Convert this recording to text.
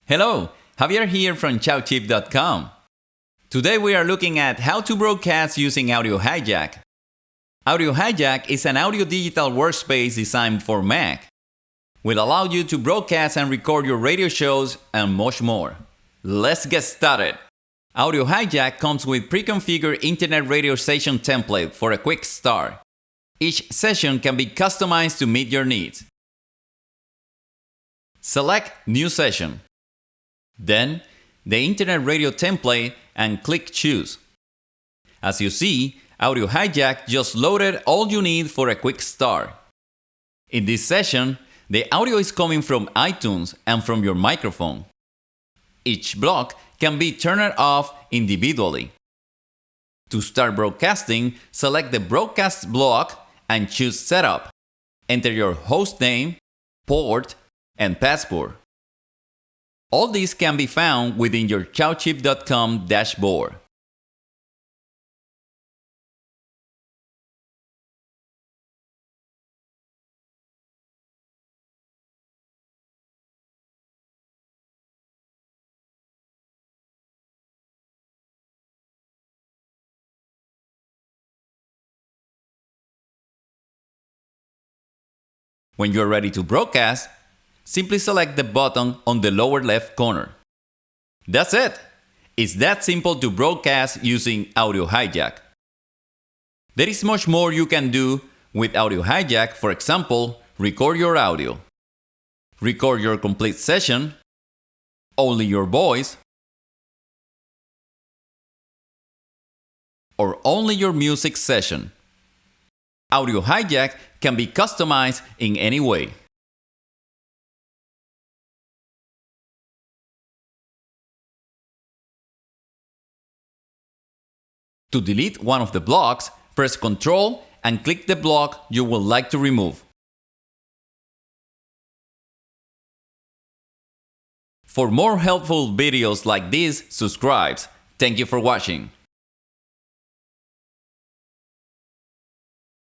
Hello, Javier here from Shoutcast.com. Today we are looking at how to broadcast using Audio Hijack. Audio Hijack is an audio digital workspace designed for Mac. Will allow you to broadcast and record your radio shows and much more. Let's get started. Audio Hijack comes with pre-configured internet radio station template for a quick start. Each session can be customized to meet your needs. Select New Session. Then, the Internet Radio template and click Choose. As you see, Audio Hijack just loaded all you need for a quick start. In this session, the audio is coming from iTunes and from your microphone. Each block can be turned off individually. To start broadcasting, select the Broadcast block and choose Setup. Enter your host name, port, and password. All these can be found within your Shoutcast.com dashboard. When you're ready to broadcast, simply select the button on the lower left corner. That's it! It's that simple to broadcast using Audio Hijack. There is much more you can do with Audio Hijack. For example, record your audio, record your complete session, only your voice, or only your music session. Audio Hijack can be customized in any way. To delete one of the blocks, press Ctrl and click the block you would like to remove. For more helpful videos like this, subscribe. Thank you for watching.